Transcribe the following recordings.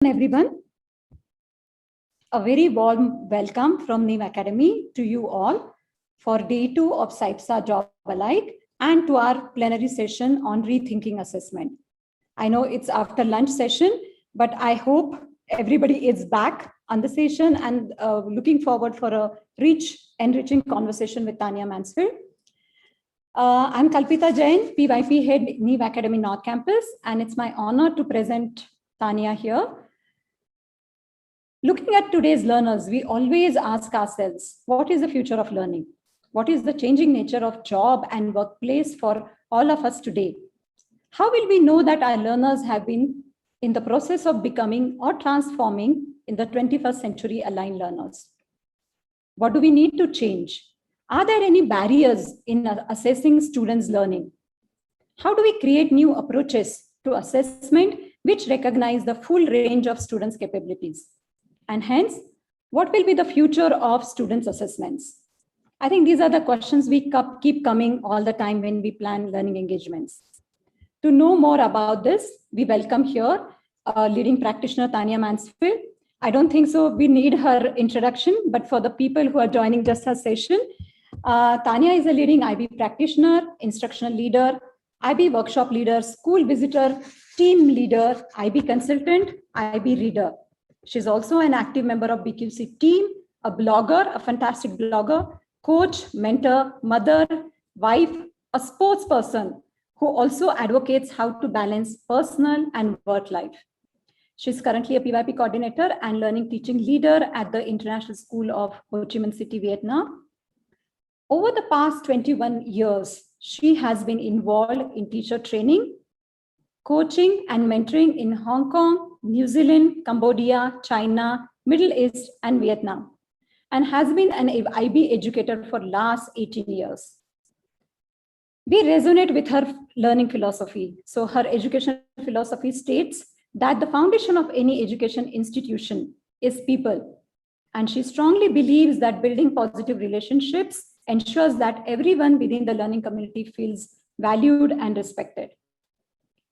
everyone. A very warm welcome from Neev Academy to you all for day 2 of SAIBSA Job Alike and to our plenary session on rethinking assessment. I know it's after lunch session, but I hope everybody is back on the session and looking forward for a rich, enriching conversation with Tania Mansfield. I'm Kalpita Jain, PYP Head, Neev Academy North Campus, and it's my honor to present Tania here. Looking at today's learners, we always ask ourselves, what is the future of learning? What is the changing nature of job and workplace for all of us today? How will we know that our learners have been in the process of becoming or transforming in the 21st century aligned learners? What do we need to change? Are there any barriers in assessing students' learning? How do we create new approaches to assessment which recognize the full range of students' capabilities? And hence, what will be the future of students' assessments? I think these are the questions we keep coming all the time when we plan learning engagements. To know more about this, we welcome here leading practitioner Tania Mansfield. I don't think so we need her introduction, but for the people who are joining just her session, Tania is a leading IB practitioner, instructional leader, IB workshop leader, school visitor, team leader, IB consultant, IB reader. She's also an active member of BQC team, a blogger, a fantastic blogger, coach, mentor, mother, wife, a sports person who also advocates how to balance personal and work life. She's currently a PYP coordinator and learning teaching leader at the International School of Ho Chi Minh City, Vietnam. Over the past 21 years, she has been involved in teacher training, coaching and mentoring in Hong Kong, New Zealand, Cambodia, China, Middle East, and Vietnam, and has been an IB educator for the last 18 years. We resonate with her learning philosophy. So her education philosophy states that the foundation of any education institution is people. And she strongly believes that building positive relationships ensures that everyone within the learning community feels valued and respected.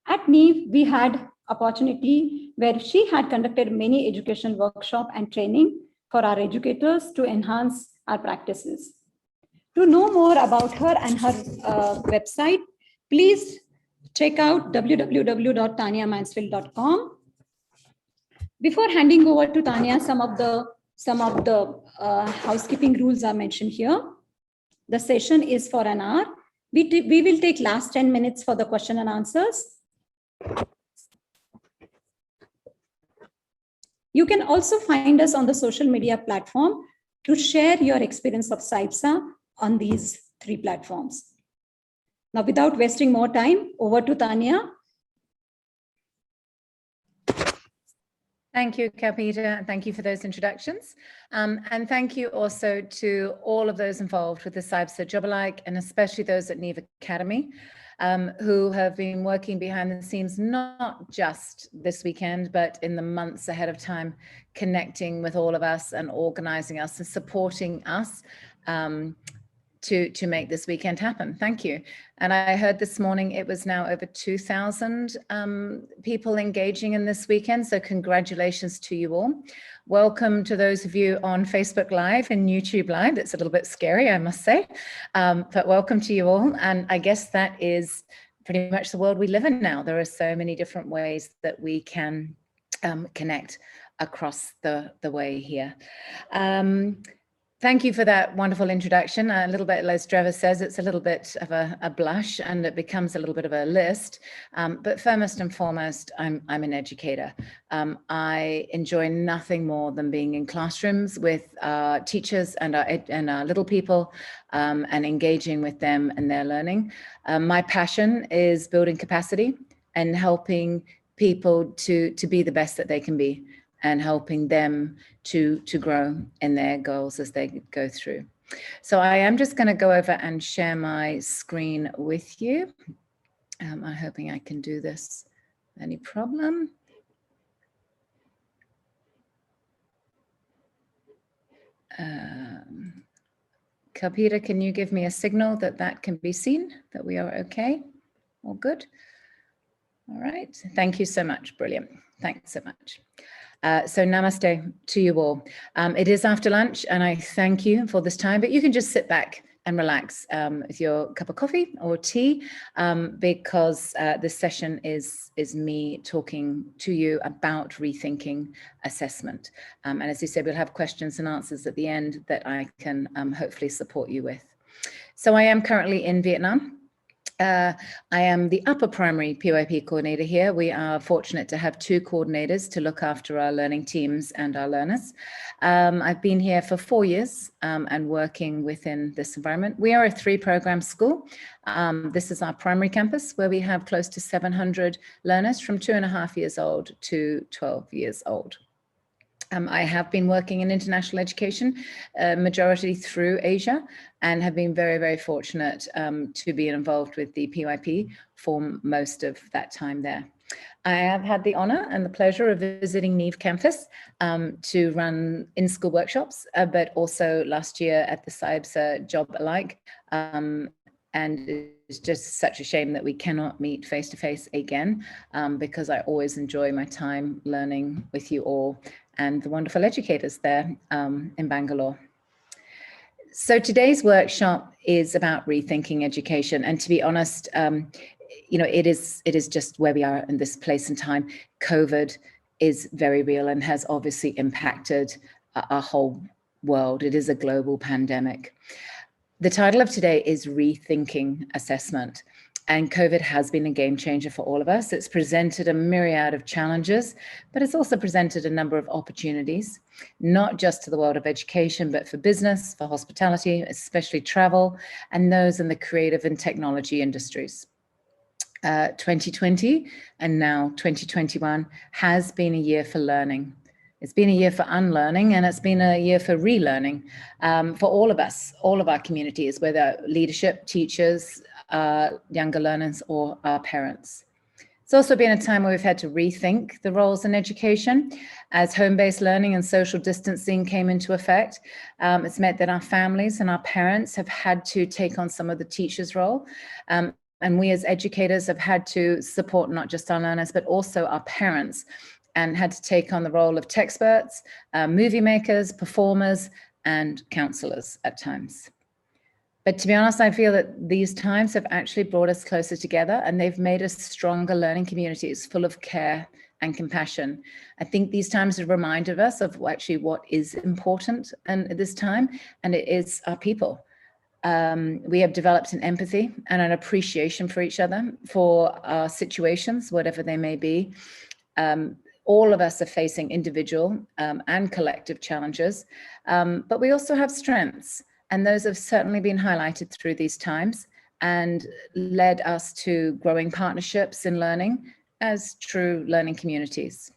At Neev, we had opportunity where she had conducted many educational workshops and training for our educators to enhance our practices. To know more about her and her website, please check out www.taniamansfield.com. Before handing over to Tania, some of the housekeeping rules are mentioned here. The session is for an hour. We will take last 10 minutes for the question and answers. You can also find us on the social media platform to share your experience of SAIBSA on these 3 platforms. Now, without wasting more time, over to Tania. Thank you, Kalpita. Thank you for those introductions. And thank you also to all of those involved with the SAIBSA Job Alike, and especially those at Neev Academy, who have been working behind the scenes, not just this weekend, but in the months ahead of time, connecting with all of us and organizing us and supporting us to make this weekend happen. Thank you. And I heard this morning it was now over 2,000 people engaging in this weekend. So congratulations to you all. Welcome to those of you on Facebook Live and YouTube Live. It's a little bit scary, I must say, but welcome to you all. And I guess that is pretty much the world we live in now. There are so many different ways that we can connect across the way here. Thank you for that wonderful introduction. A little bit, as Trevor says, it's a little bit of a blush and it becomes a little bit of a list. But first and foremost, I'm an educator. I enjoy nothing more than being in classrooms with teachers and our little people and engaging with them and their learning. My passion is building capacity and helping people to be the best that they can be, and helping them to grow in their goals as they go through. So I am just going to go over and share my screen with you. I'm hoping I can do this. Any problem? Kalpita, can you give me a signal that that can be seen, that we are okay? All good? All right. Thank you so much. Brilliant. Thanks so much. So namaste to you all. It is after lunch and I thank you for this time, but you can just sit back and relax with your cup of coffee or tea, because this session is me talking to you about rethinking assessment. And as you said, we'll have questions and answers at the end that I can hopefully support you with. So I am currently in Vietnam. I am the upper primary PYP coordinator here. We are fortunate to have 2 coordinators to look after our learning teams and our learners. I've been here for 4 years and working within this environment. We are a 3-program school. This is our primary campus where we have close to 700 learners from 2.5 years old to 12 years old. I have been working in international education, majority through Asia, and have been very, very fortunate to be involved with the PYP for most of that time there. I have had the honor and the pleasure of visiting Neev campus to run in-school workshops, but also last year at the SAIBSA Job Alike. And it's just such a shame that we cannot meet face-to-face again, because I always enjoy my time learning with you all and the wonderful educators there in Bangalore. So today's workshop is about rethinking education. And to be honest, you know, it is just where we are in this place and time. COVID is very real and has obviously impacted our whole world. It is a global pandemic. The title of today is Rethinking Assessment. And COVID has been a game changer for all of us. It's presented a myriad of challenges, but it's also presented a number of opportunities, not just to the world of education, but for business, for hospitality, especially travel, and those in the creative and technology industries. 2020 and now 2021 has been a year for learning. It's been a year for unlearning, and it's been a year for relearning for all of us, all of our communities, whether leadership, teachers, younger learners, or our parents. It's also been a time where we've had to rethink the roles in education as home-based learning and social distancing came into effect. It's meant that our families and our parents have had to take on some of the teacher's role. And we as educators have had to support not just our learners, but also our parents, and had to take on the role of textperts, movie makers, performers, and counselors at times. But to be honest, I feel that these times have actually brought us closer together, and they've made us stronger learning communities full of care and compassion. I think these times have reminded us of actually what is important at this time, and it is our people. We have developed an empathy and an appreciation for each other, for our situations, whatever they may be. All of us are facing individual and collective challenges, but we also have strengths. And those have certainly been highlighted through these times and led us to growing partnerships in learning as true learning communities.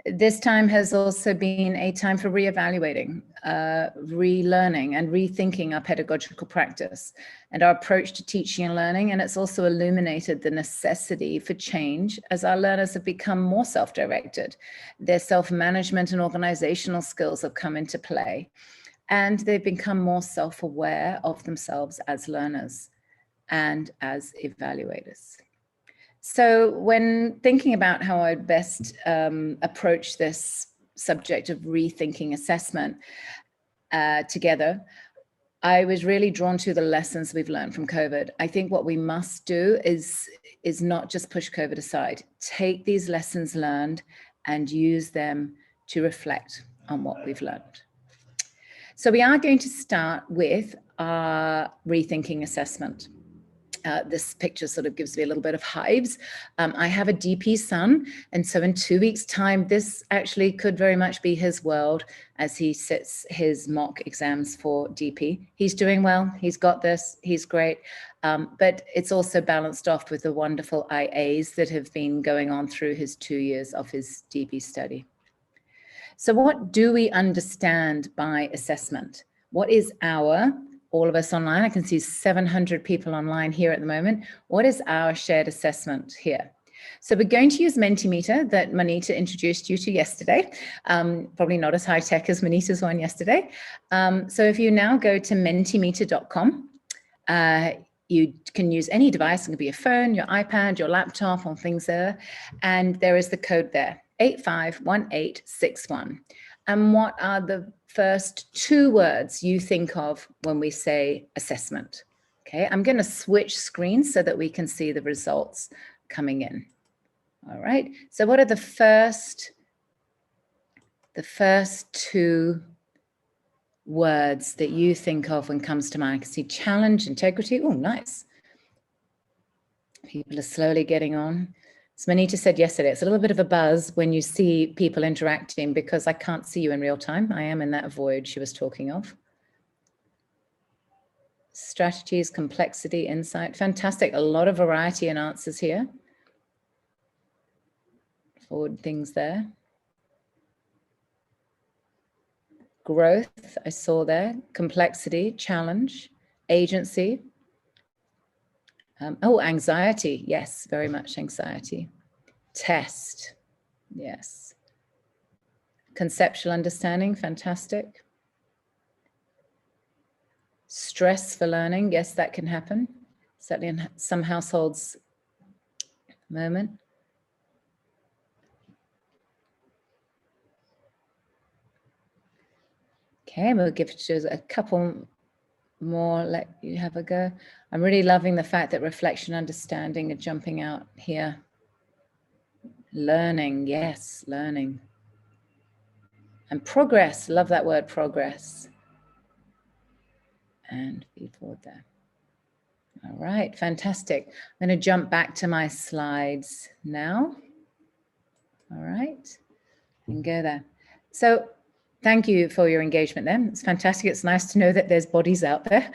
This time has also been a time for reevaluating, relearning and rethinking our pedagogical practice and our approach to teaching and learning. And it's also illuminated the necessity for change as our learners have become more self-directed. Their self-management and organizational skills have come into play, and they've become more self-aware of themselves as learners and as evaluators. So when thinking about how I'd best approach this subject of rethinking assessment together, I was really drawn to the lessons we've learned from COVID. I think what we must do is not just push COVID aside, take these lessons learned and use them to reflect on what we've learned. So we are going to start with our rethinking assessment. This picture sort of gives me a little bit of hives. I have a DP son, and so in 2 weeks' time, this actually could very much be his world as he sits his mock exams for DP. He's doing well, he's got this, he's great, but it's also balanced off with the wonderful IAs that have been going on through his 2 years of his DP study. So what do we understand by assessment? What is all of us online, I can see 700 people online here at the moment. What is our shared assessment here? So we're going to use Mentimeter that Manita introduced you to yesterday. Probably not as high tech as Manita's one yesterday. So if you now go to mentimeter.com, you can use any device. It can be your phone, your iPad, your laptop, or things there. And there is the code there. 851861. And what are the first 2 words you think of when we say assessment? Okay, I'm going to switch screens so that we can see the results coming in. All right, so what are the first 2 words that you think of when it comes to mind? I can see challenge, integrity. Oh, nice. People are slowly getting on. As Manita said yesterday, it's a little bit of a buzz when you see people interacting because I can't see you in real time. I am in that void she was talking of. Strategies, complexity, insight. Fantastic. A lot of variety in answers here. Forward things there. Growth, I saw there. Complexity, challenge, agency. Oh, anxiety. Yes, very much anxiety. Test. Yes. Conceptual understanding. Fantastic. Stress for learning. Yes, that can happen. Certainly in some households at the moment. Okay, we'll give it a couple more, let you have a go. I'm really loving the fact that reflection, understanding are jumping out here. Learning, yes, learning. And progress, love that word, progress. And feed forward there. All right, fantastic. I'm going to jump back to my slides now. All right, and go there. So thank you for your engagement there. It's fantastic. It's nice to know that there's bodies out there.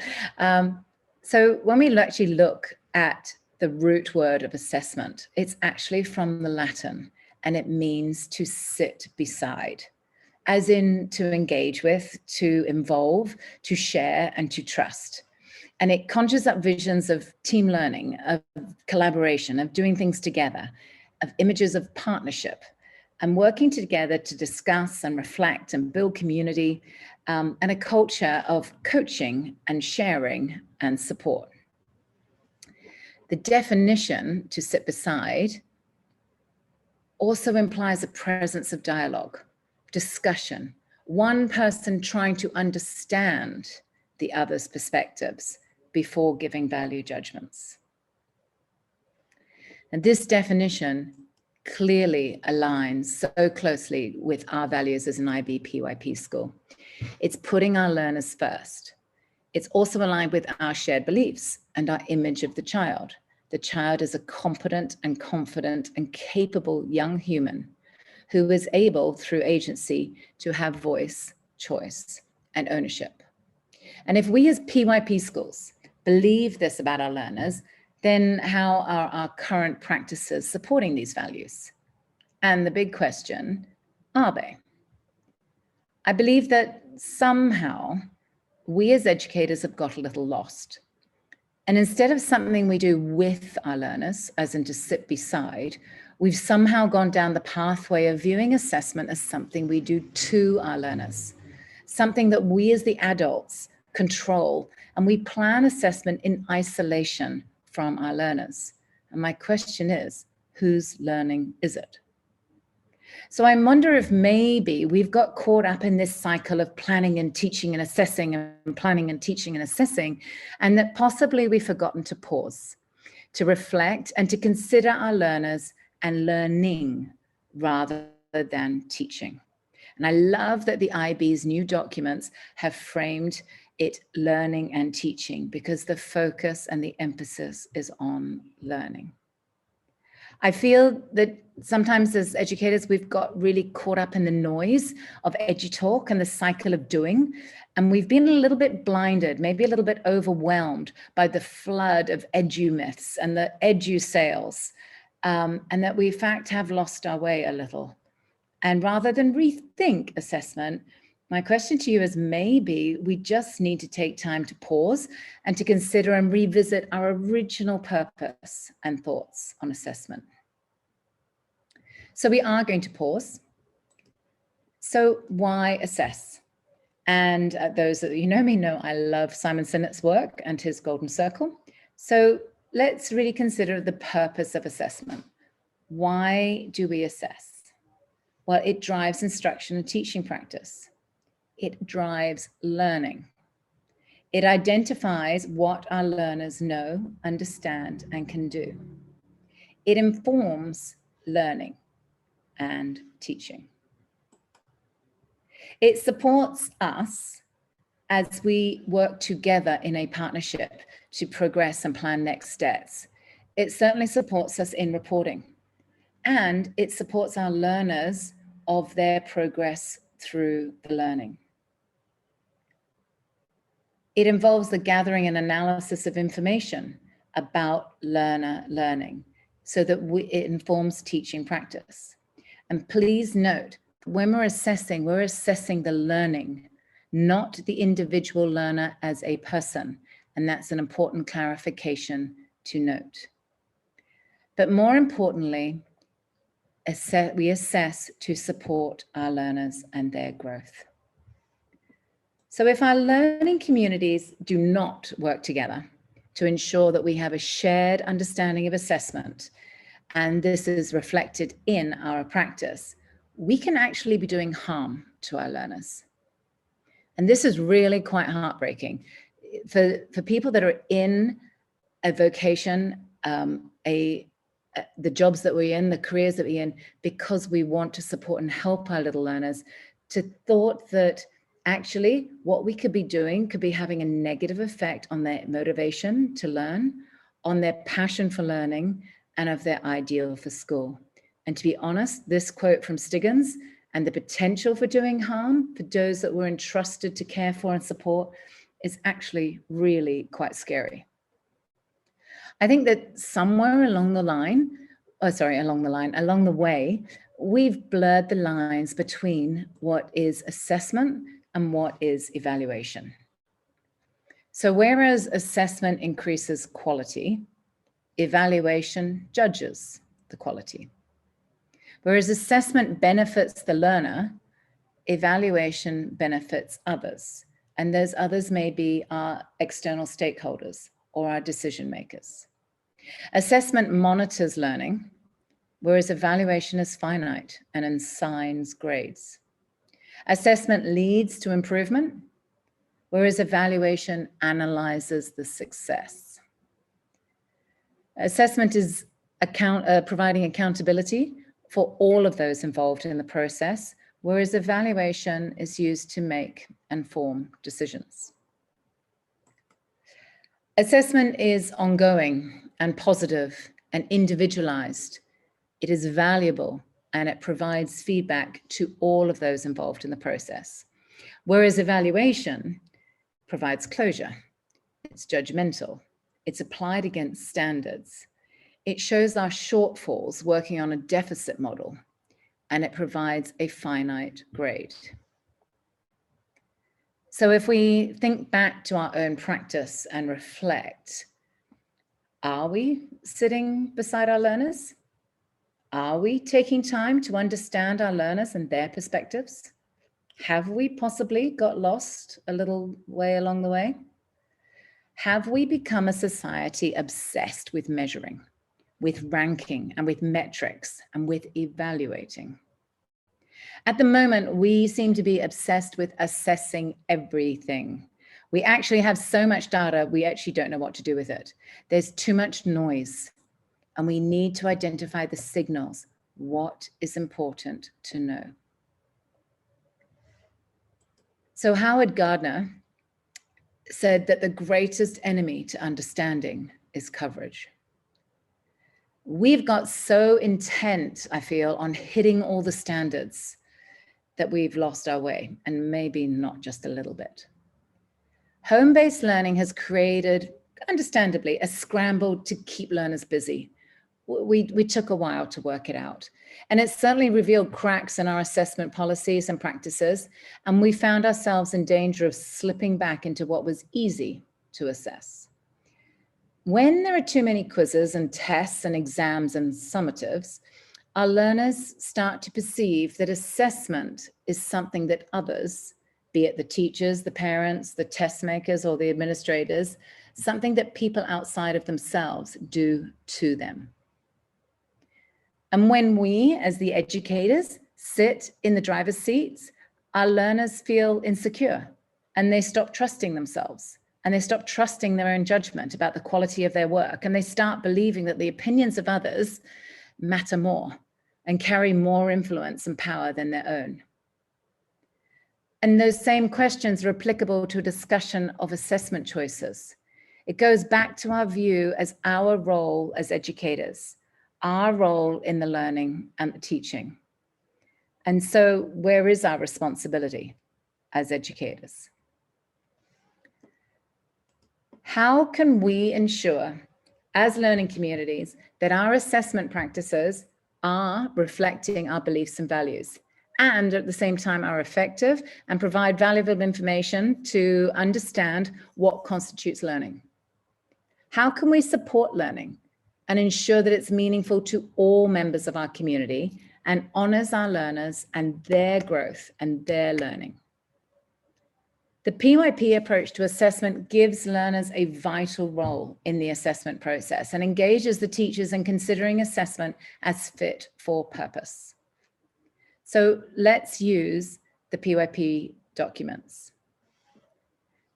So when we actually look at the root word of assessment, it's actually from the Latin, and it means to sit beside, as in to engage with, to involve, to share, and to trust. And it conjures up visions of team learning, of collaboration, of doing things together, of images of partnership, and working together to discuss and reflect and build community, and a culture of coaching and sharing and support. The definition to sit beside also implies a presence of dialogue, discussion, one person trying to understand the other's perspectives before giving value judgments. And this definition clearly aligns so closely with our values as an IB PYP school. It's putting our learners first. It's also aligned with our shared beliefs and our image of the child. The child is a competent and confident and capable young human who is able, through agency, to have voice, choice, and ownership. And if we as PYP schools believe this about our learners, then how are our current practices supporting these values? And the big question, are they? I believe that somehow we as educators have got a little lost. And instead of something we do with our learners, as in to sit beside, we've somehow gone down the pathway of viewing assessment as something we do to our learners, something that we as the adults control, and we plan assessment in isolation from our learners. And my question is, whose learning is it? So I wonder if maybe we've got caught up in this cycle of planning and teaching and assessing and planning and teaching and assessing, and that possibly we've forgotten to pause, to reflect and to consider our learners and learning rather than teaching. And I love that the IB's new documents have framed it learning and teaching, because the focus and the emphasis is on learning. I feel that sometimes as educators, we've got really caught up in the noise of edu-talk and the cycle of doing, and we've been a little bit blinded, maybe a little bit overwhelmed by the flood of edu-myths and the edu-sales, and that we in fact have lost our way a little. And rather than rethink assessment, my question to you is, maybe we just need to take time to pause and to consider and revisit our original purpose and thoughts on assessment. So we are going to pause. So why assess? And those that you know me know I love Simon Sinek's work and his golden circle. So let's really consider the purpose of assessment. Why do we assess? Well, it drives instruction and teaching practice. It drives learning. It identifies what our learners know, understand, and can do. It informs learning and teaching. It supports us as we work together in a partnership to progress and plan next steps. It certainly supports us in reporting, and it supports our learners of their progress through the learning. It involves the gathering and analysis of information about learner learning so that it informs teaching practice. And please note, when we're assessing the learning, not the individual learner as a person. And that's an important clarification to note. But more importantly, we assess to support our learners and their growth. So if our learning communities do not work together to ensure that we have a shared understanding of assessment, and this is reflected in our practice, we can actually be doing harm to our learners. And this is really quite heartbreaking. For people that are in a vocation, the jobs that we're in, the careers that we're in, because we want to support and help our little learners, to thought that actually what we could be doing could be having a negative effect on their motivation to learn, on their passion for learning, and of their ideal for school. And to be honest, this quote from Stiggins and the potential for doing harm for those that we're entrusted to care for and support is actually really quite scary. I think that somewhere along the way, we've blurred the lines between what is assessment and what is evaluation. So whereas assessment increases quality, evaluation judges the quality. Whereas assessment benefits the learner, evaluation benefits others. And those others may be our external stakeholders or our decision makers. Assessment monitors learning, whereas evaluation is finite and assigns grades. Assessment leads to improvement, whereas evaluation analyzes the success. Assessment is providing accountability for all of those involved in the process, whereas evaluation is used to make and form decisions. Assessment is ongoing and positive and individualized. It is valuable and it provides feedback to all of those involved in the process. Whereas evaluation provides closure. It's judgmental. It's applied against standards. It shows our shortfalls working on a deficit model, and it provides a finite grade. So if we think back to our own practice and reflect, are we sitting beside our learners? Are we taking time to understand our learners and their perspectives? Have we possibly got lost a little way along the way? Have we become a society obsessed with measuring, with ranking, and with metrics, and with evaluating? At the moment, we seem to be obsessed with assessing everything. We actually have so much data, we actually don't know what to do with it. There's too much noise, and we need to identify the signals. What is important to know? So Howard Gardner said that the greatest enemy to understanding is coverage. We've got so intent, I feel, on hitting all the standards that we've lost our way, and maybe not just a little bit. Home-based learning has created, understandably, a scramble to keep learners busy. We took a while to work it out. And it certainly revealed cracks in our assessment policies and practices, and we found ourselves in danger of slipping back into what was easy to assess. When there are too many quizzes and tests and exams and summatives, our learners start to perceive that assessment is something that others, be it the teachers, the parents, the test makers, or the administrators, something that people outside of themselves do to them. And when we, as the educators, sit in the driver's seats, our learners feel insecure and they stop trusting themselves and they stop trusting their own judgment about the quality of their work, and they start believing that the opinions of others matter more and carry more influence and power than their own. And those same questions are applicable to a discussion of assessment choices. It goes back to our view as our role as educators, our role in the learning and the teaching. And so where is our responsibility as educators? How can we ensure as learning communities that our assessment practices are reflecting our beliefs and values, and at the same time are effective and provide valuable information to understand what constitutes learning? How can we support learning and ensure that it's meaningful to all members of our community and honors our learners and their growth and their learning? The PYP approach to assessment gives learners a vital role in the assessment process and engages the teachers in considering assessment as fit for purpose. So let's use the PYP documents.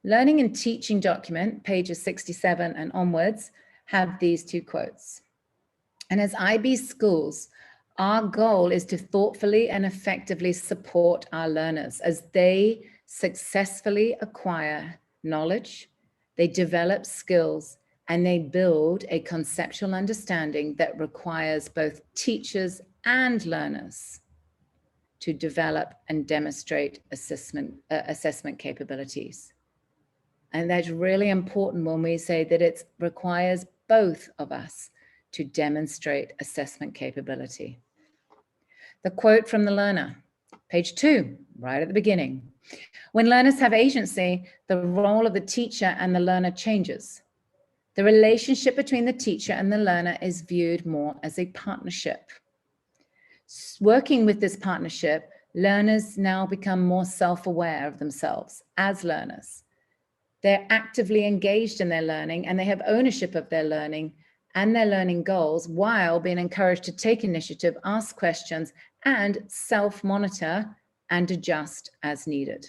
Learning and teaching document, pages 67 and onwards, have these two quotes. And as IB schools, our goal is to thoughtfully and effectively support our learners as they successfully acquire knowledge, they develop skills, and they build a conceptual understanding that requires both teachers and learners to develop and demonstrate assessment capabilities. And that's really important when we say that it requires both of us to demonstrate assessment capability. The quote from the learner, page 2, right at the beginning. When learners have agency, the role of the teacher and the learner changes. The relationship between the teacher and the learner is viewed more as a partnership. Working with this partnership, learners now become more self-aware of themselves as learners. They're actively engaged in their learning and they have ownership of their learning and their learning goals while being encouraged to take initiative, ask questions, and self-monitor and adjust as needed.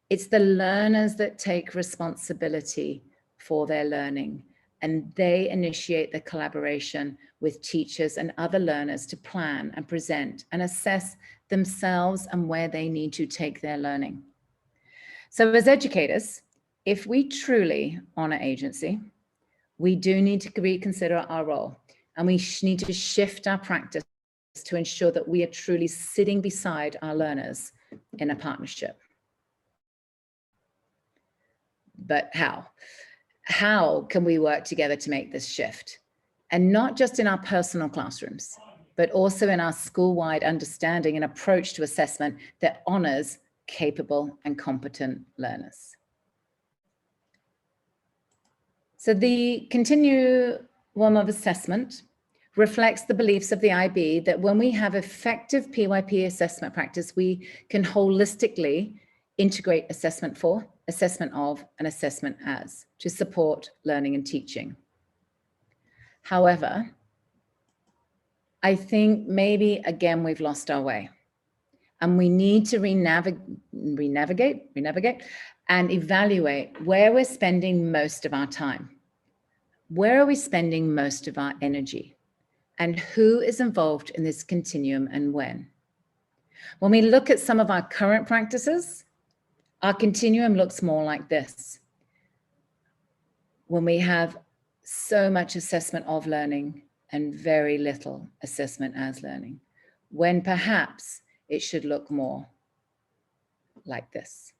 It's the learners that take responsibility for their learning, and they initiate the collaboration with teachers and other learners to plan and present and assess themselves and where they need to take their learning. So as educators, if we truly honor agency, we do need to reconsider our role, and we need to shift our practice to ensure that we are truly sitting beside our learners in a partnership. But how? How can we work together to make this shift? And not just in our personal classrooms, but also in our school-wide understanding and approach to assessment that honors capable and competent learners. So the Continuum of Assessment reflects the beliefs of the IB that when we have effective PYP assessment practice, we can holistically integrate assessment for, assessment of, and assessment as to support learning and teaching. However, I think maybe again we've lost our way, and we need to renavigate and evaluate where we're spending most of our time. Where are we spending most of our energy? And who is involved in this continuum and when? When we look at some of our current practices, our continuum looks more like this. When we have so much assessment of learning and very little assessment as learning, when perhaps it should look more like this.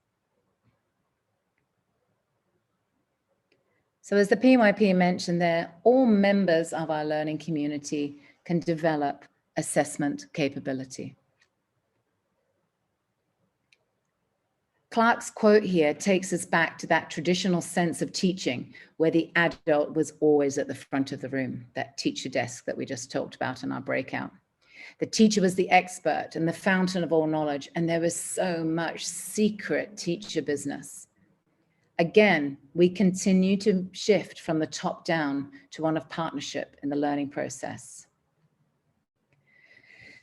So as the PYP mentioned there, all members of our learning community can develop assessment capability. Clark's quote here takes us back to that traditional sense of teaching where the adult was always at the front of the room, that teacher desk that we just talked about in our breakout. The teacher was the expert and the fountain of all knowledge, and there was so much secret teacher business. Again, we continue to shift from the top down to one of partnership in the learning process.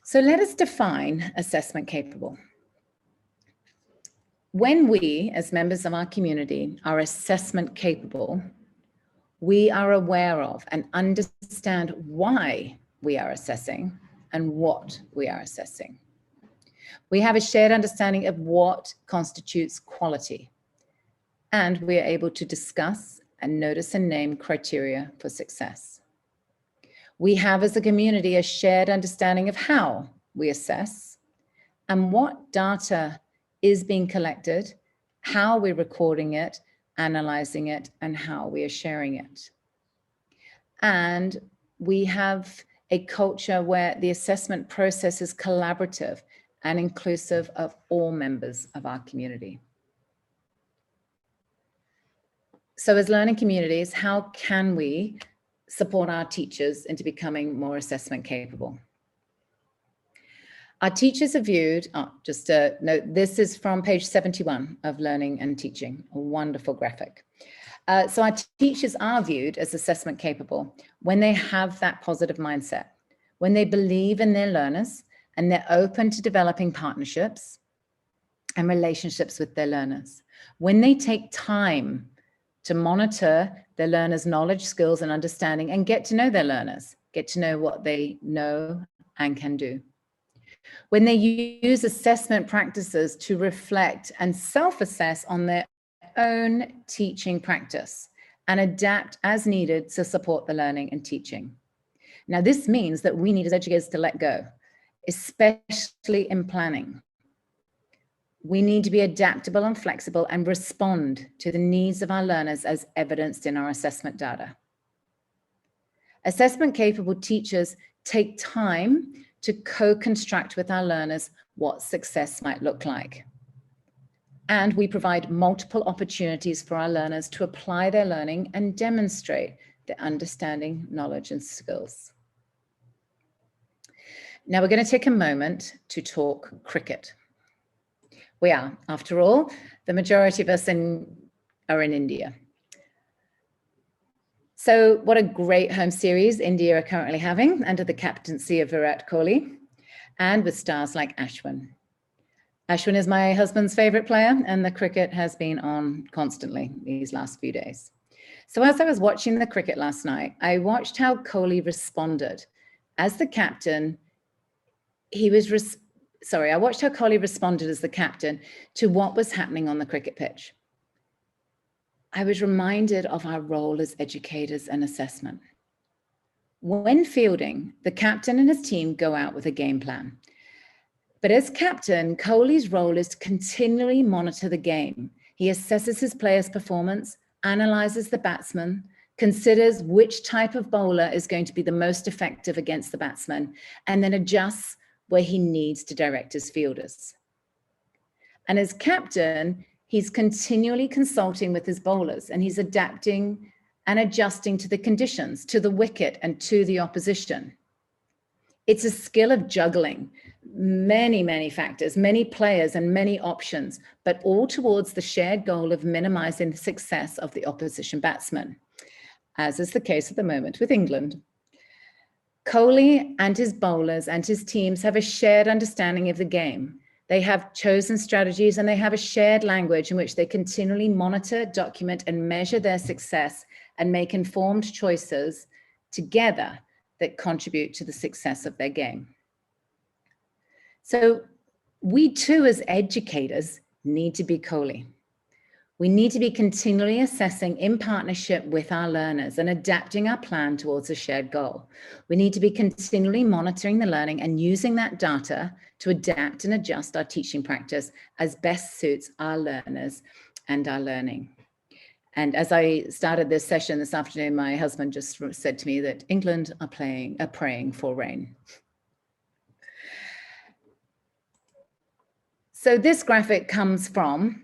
So let us define assessment capable. When we, as members of our community, are assessment capable, we are aware of and understand why we are assessing and what we are assessing. We have a shared understanding of what constitutes quality, and we are able to discuss and notice and name criteria for success. We have as a community a shared understanding of how we assess and what data is being collected, how we're recording it, analyzing it, and how we are sharing it. And we have a culture where the assessment process is collaborative and inclusive of all members of our community. So as learning communities, how can we support our teachers into becoming more assessment capable? Our teachers are viewed, just a note, this is from page 71 of Learning and Teaching, a wonderful graphic. So our teachers are viewed as assessment capable when they have that positive mindset, when they believe in their learners and they're open to developing partnerships and relationships with their learners, when they take time to monitor their learners' knowledge, skills, and understanding and get to know their learners, get to know what they know and can do. When they use assessment practices to reflect and self-assess on their own teaching practice and adapt as needed to support the learning and teaching. Now, this means that we need as educators to let go, especially in planning. We need to be adaptable and flexible and respond to the needs of our learners as evidenced in our assessment data. Assessment capable teachers take time to co-construct with our learners what success might look like. And we provide multiple opportunities for our learners to apply their learning and demonstrate their understanding, knowledge, and skills. Now we're going to take a moment to talk cricket. We are, after all, the majority of us are in India. So what a great home series India are currently having under the captaincy of Virat Kohli and with stars like Ashwin. Ashwin is my husband's favorite player and the cricket has been on constantly these last few days. So as I was watching the cricket last night, I watched how Kohli responded. As the captain, I watched how Kohli responded as the captain to what was happening on the cricket pitch. I was reminded of our role as educators and assessment. When fielding, the captain and his team go out with a game plan. But as captain, Kohli's role is to continually monitor the game. He assesses his players' performance, analyzes the batsman, considers which type of bowler is going to be the most effective against the batsman, and then adjusts where he needs to direct his fielders. And as captain, he's continually consulting with his bowlers and he's adapting and adjusting to the conditions, to the wicket and to the opposition. It's a skill of juggling many factors, many players and many options, but all towards the shared goal of minimizing the success of the opposition batsman, as is the case at the moment with England. Kohli and his bowlers and his teams have a shared understanding of the game. They have chosen strategies and they have a shared language in which they continually monitor, document, and measure their success and make informed choices together that contribute to the success of their game. So we too, as educators, need to be Kohli. We need to be continually assessing in partnership with our learners and adapting our plan towards a shared goal. We need to be continually monitoring the learning and using that data to adapt and adjust our teaching practice as best suits our learners and our learning. And as I started this session this afternoon, my husband just said to me that England are praying for rain. So this graphic comes from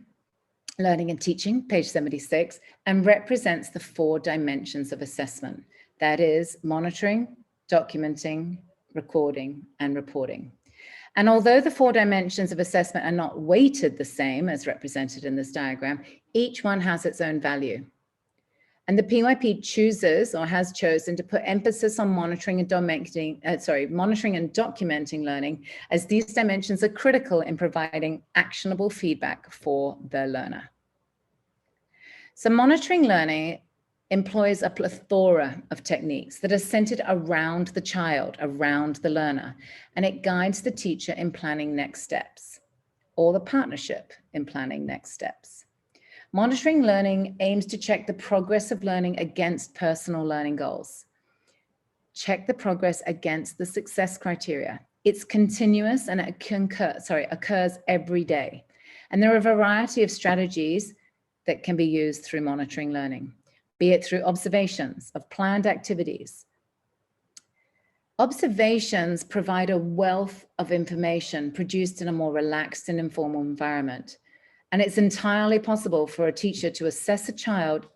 Learning and Teaching, page 76, and represents the 4 dimensions of assessment. That is monitoring, documenting, recording, and reporting. And although the 4 dimensions of assessment are not weighted the same as represented in this diagram, each one has its own value. And the PYP chooses or has chosen to put emphasis on monitoring and documenting learning, as these dimensions are critical in providing actionable feedback for the learner. So monitoring learning employs a plethora of techniques that are centered around the child, around the learner, and it guides the teacher in planning next steps, or the partnership in planning next steps. Monitoring learning aims to check the progress of learning against personal learning goals. Check the progress against the success criteria. It's continuous and it occurs every day. And there are a variety of strategies that can be used through monitoring learning, be it through observations of planned activities. Observations provide a wealth of information produced in a more relaxed and informal environment. And it's entirely possible for a teacher to assess a child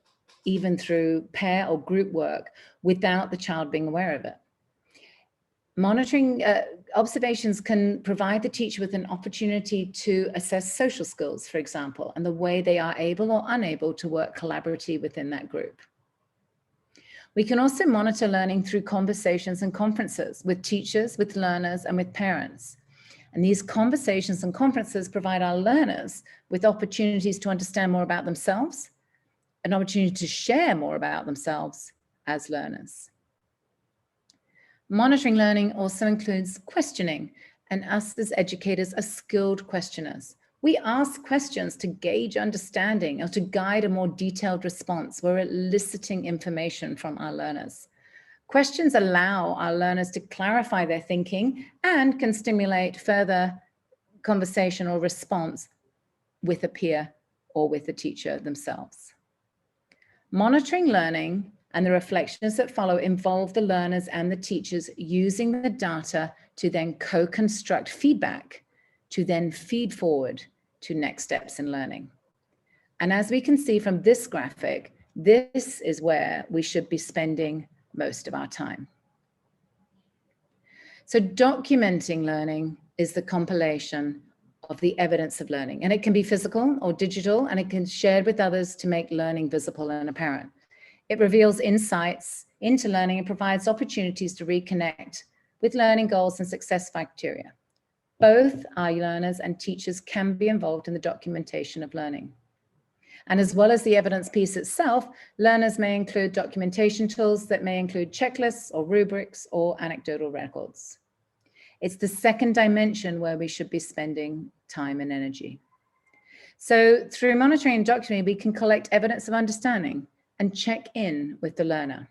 even through pair or group work without the child being aware of it. Monitoring observations can provide the teacher with an opportunity to assess social skills, for example, and the way they are able or unable to work collaboratively within that group. We can also monitor learning through conversations and conferences with teachers, with learners, and with parents. And these conversations and conferences provide our learners with opportunities to understand more about themselves, an opportunity to share more about themselves as learners. Monitoring learning also includes questioning, and us as educators are skilled questioners. We ask questions to gauge understanding or to guide a more detailed response. We're eliciting information from our learners. Questions allow our learners to clarify their thinking and can stimulate further conversation or response with a peer or with the teacher themselves. Monitoring learning and the reflections that follow involve the learners and the teachers using the data to then co-construct feedback, to then feed forward to next steps in learning. And as we can see from this graphic, this is where we should be spending most of our time. So documenting learning is the compilation of the evidence of learning, and it can be physical or digital, and it can be shared with others to make learning visible and apparent. It reveals insights into learning and provides opportunities to reconnect with learning goals and success criteria. Both our learners and teachers can be involved in the documentation of learning. And as well as the evidence piece itself, learners may include documentation tools that may include checklists or rubrics or anecdotal records. It's the second dimension where we should be spending time and energy. So through monitoring and documenting, we can collect evidence of understanding and check in with the learner.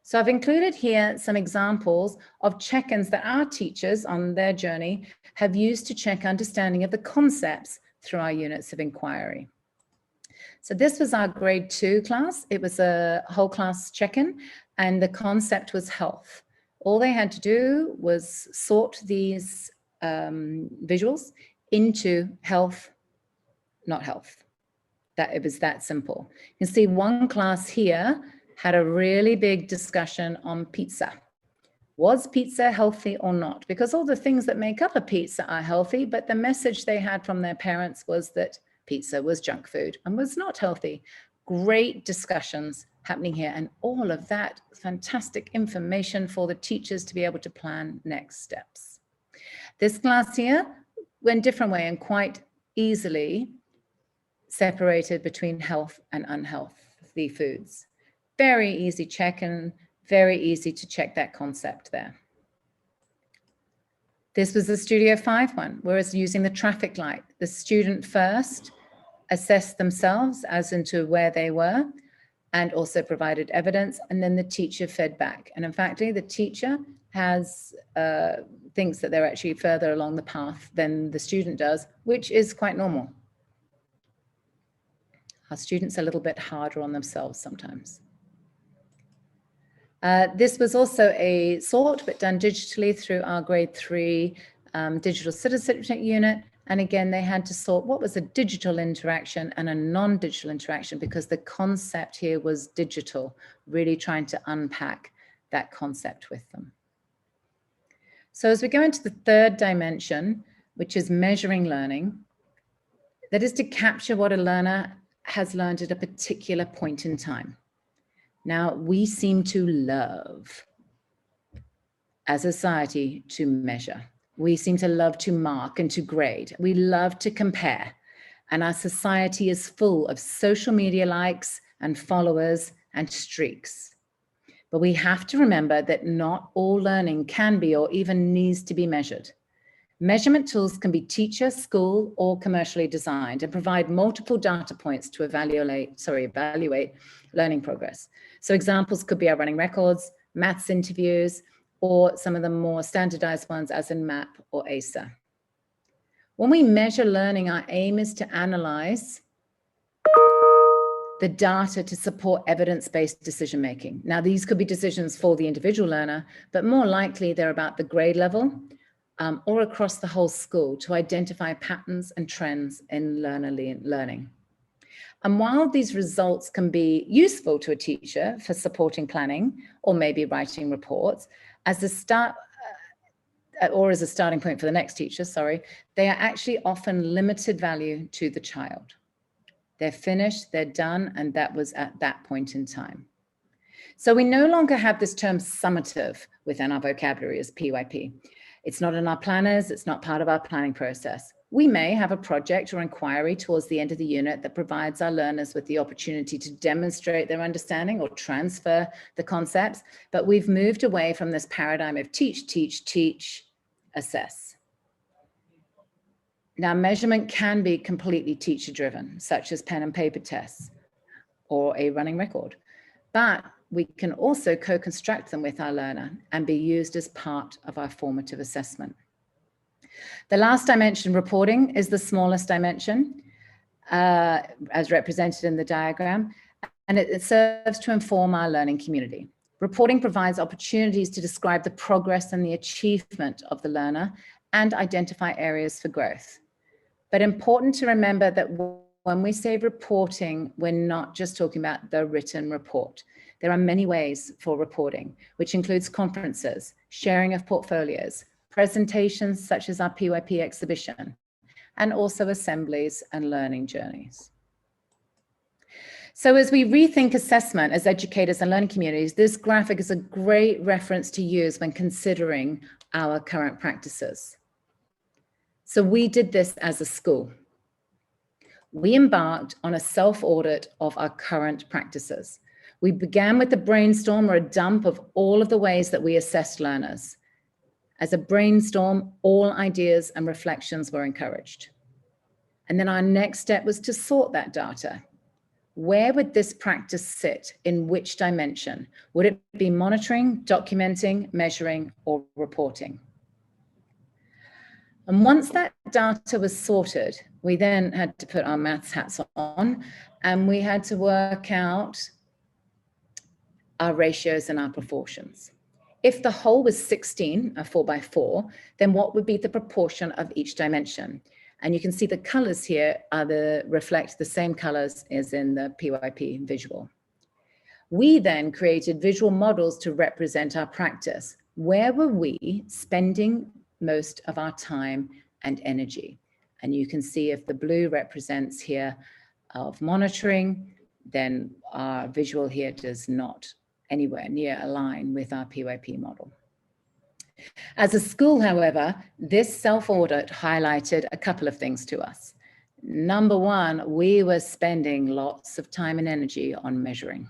So I've included here some examples of check-ins that our teachers on their journey have used to check understanding of the concepts through our units of inquiry. So this was our grade 2 class. It was a whole class check-in, and the concept was health. All they had to do was sort these visuals into health, not health. It was that simple. You can see one class here had a really big discussion on pizza. Was pizza healthy or not? Because all the things that make up a pizza are healthy, but the message they had from their parents was that pizza was junk food and was not healthy. Great discussions happening here, and all of that fantastic information for the teachers to be able to plan next steps. This class here went a different way and quite easily separated between health and unhealthy foods. Very easy check and very easy to check that concept there. This was the Studio 5 one, whereas using the traffic light, the student first assessed themselves as into where they were and also provided evidence, and then the teacher fed back. And in fact, the teacher has thinks that they're actually further along the path than the student does, which is quite normal. Our students are a little bit harder on themselves sometimes. This was also a sort, but done digitally through our grade 3 digital citizenship unit. And again, they had to sort what was a digital interaction and a non-digital interaction, because the concept here was digital, really trying to unpack that concept with them. So as we go into the third dimension, which is measuring learning, that is to capture what a learner has learned at a particular point in time. Now, we seem to love, as a society, to measure. We seem to love to mark and to grade. We love to compare. And our society is full of social media likes and followers and streaks. But we have to remember that not all learning can be or even needs to be measured. Measurement tools can be teacher, school, or commercially designed and provide multiple data points to evaluate learning progress. So examples could be our running records, maths interviews, or some of the more standardized ones as in MAP or ASA. When we measure learning, our aim is to analyze the data to support evidence-based decision-making. Now, these could be decisions for the individual learner, but more likely they're about the grade level or across the whole school to identify patterns and trends in learner learning. And while these results can be useful to a teacher for supporting planning or maybe writing reports, as a start or as a starting point for the next teacher, they are actually often limited value to the child. They're finished, they're done, and that was at that point in time. So we no longer have this term summative within our vocabulary as PYP. It's not in our planners, it's not part of our planning process. We may have a project or inquiry towards the end of the unit that provides our learners with the opportunity to demonstrate their understanding or transfer the concepts, but we've moved away from this paradigm of teach, teach, teach, assess. Now, measurement can be completely teacher-driven, such as pen and paper tests or a running record, but we can also co-construct them with our learner and be used as part of our formative assessment. The last dimension, reporting, is the smallest dimension, as represented in the diagram, and it serves to inform our learning community. Reporting provides opportunities to describe the progress and the achievement of the learner and identify areas for growth. But important to remember that when we say reporting, we're not just talking about the written report. There are many ways for reporting, which includes conferences, sharing of portfolios, presentations such as our PYP exhibition, and also assemblies and learning journeys. So as we rethink assessment as educators and learning communities, this graphic is a great reference to use when considering our current practices. So we did this as a school. We embarked on a self-audit of our current practices. We began with a brainstorm or a dump of all of the ways that we assessed learners. As a brainstorm, all ideas and reflections were encouraged. And then our next step was to sort that data. Where would this practice sit? In which dimension? Would it be monitoring, documenting, measuring, or reporting? And once that data was sorted, we then had to put our maths hats on and we had to work out our ratios and our proportions. If the whole was 16, a 4x4, then what would be the proportion of each dimension? And you can see the colors here reflect the same colors as in the PYP visual. We then created visual models to represent our practice. Where were we spending most of our time and energy? And you can see if the blue represents here of monitoring, then our visual here does not anywhere near align with our PYP model. As a school, however, this self-audit highlighted a couple of things to us. Number one, we were spending lots of time and energy on measuring.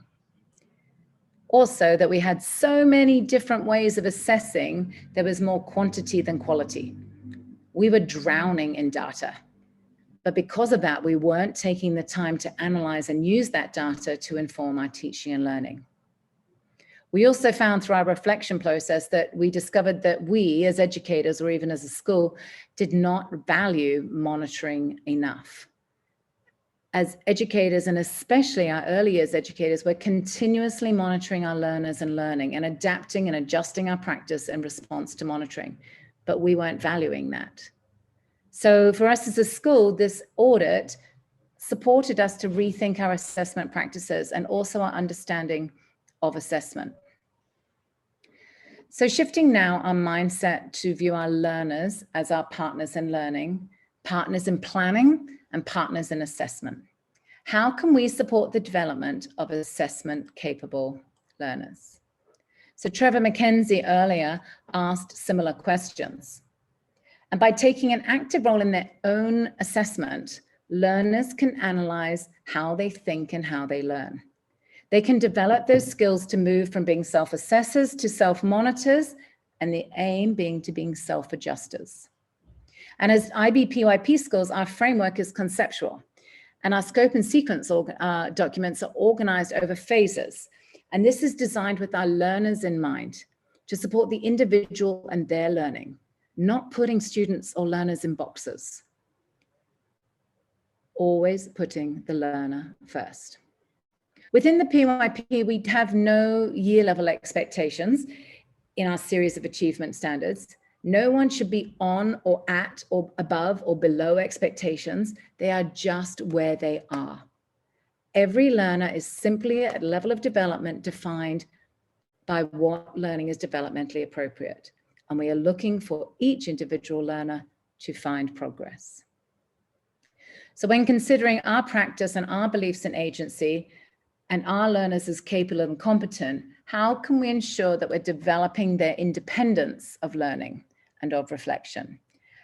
Also, that we had so many different ways of assessing, there was more quantity than quality. We were drowning in data. But because of that, we weren't taking the time to analyze and use that data to inform our teaching and learning. We also found through our reflection process that we discovered that we as educators or even as a school did not value monitoring enough. As educators, and especially our early years educators, we're continuously monitoring our learners and learning and adapting and adjusting our practice in response to monitoring, but we weren't valuing that. So for us as a school, this audit supported us to rethink our assessment practices and also our understanding of assessment. So shifting now our mindset to view our learners as our partners in learning, partners in planning, and partners in assessment. How can we support the development of assessment-capable learners? So Trevor Mackenzie earlier asked similar questions. And by taking an active role in their own assessment, learners can analyze how they think and how they learn. They can develop those skills to move from being self-assessors to self-monitors, and the aim being to being self-adjusters. And as IB PYP skills, our framework is conceptual, and our scope and sequence documents are organized over phases. And this is designed with our learners in mind to support the individual and their learning, not putting students or learners in boxes. Always putting the learner first. Within the PYP, we have no year-level expectations in our series of achievement standards. No one should be on or at or above or below expectations. They are just where they are. Every learner is simply at a level of development defined by what learning is developmentally appropriate. And we are looking for each individual learner to find progress. So when considering our practice and our beliefs in agency, and our learners as capable and competent, how can we ensure that we're developing their independence of learning and of reflection?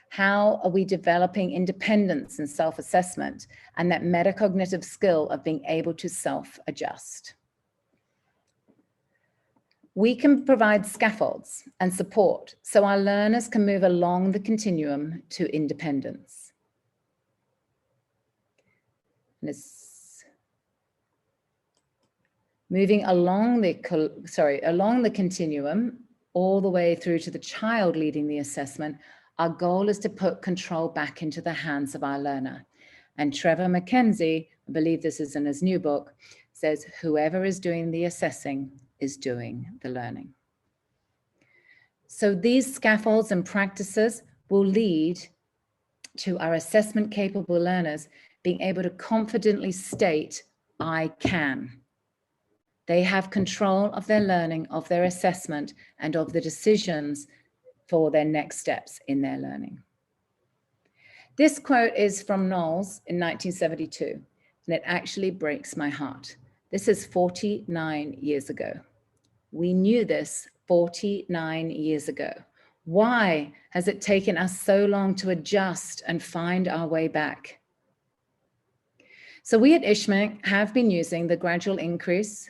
How are we developing independence and self-assessment and that metacognitive skill of being able to self-adjust? We can provide scaffolds and support so our learners can move along the continuum to independence. And it's moving along the continuum, all the way through to the child leading the assessment, our goal is to put control back into the hands of our learner. And Trevor Mackenzie, I believe this is in his new book, says, whoever is doing the assessing is doing the learning. So these scaffolds and practices will lead to our assessment-capable learners being able to confidently state, I can. They have control of their learning, of their assessment, and of the decisions for their next steps in their learning. This quote is from Knowles in 1972, and it actually breaks my heart. This is 49 years ago. We knew this 49 years ago. Why has it taken us so long to adjust and find our way back? So we at ISHMIC have been using the gradual increase,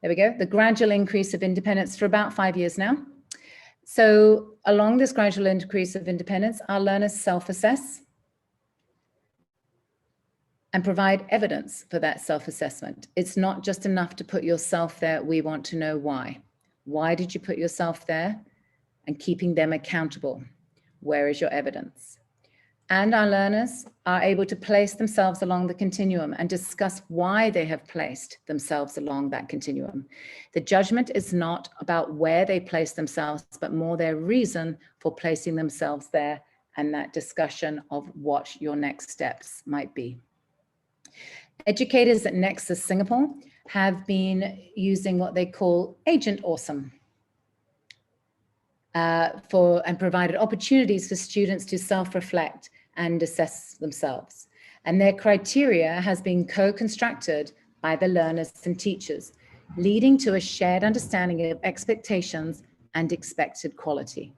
the gradual increase of independence for about 5 years now. So along this gradual increase of independence, our learners self-assess and provide evidence for that self-assessment. It's not just enough to put yourself there. We want to know why. Why did you put yourself there? And keeping them accountable. Where is your evidence? And our learners are able to place themselves along the continuum and discuss why they have placed themselves along that continuum. The judgment is not about where they place themselves, but more their reason for placing themselves there, and that discussion of what your next steps might be. Educators at Nexus Singapore have been using what they call Agent Awesome and provided opportunities for students to self-reflect and assess themselves. And their criteria has been co-constructed by the learners and teachers, leading to a shared understanding of expectations and expected quality.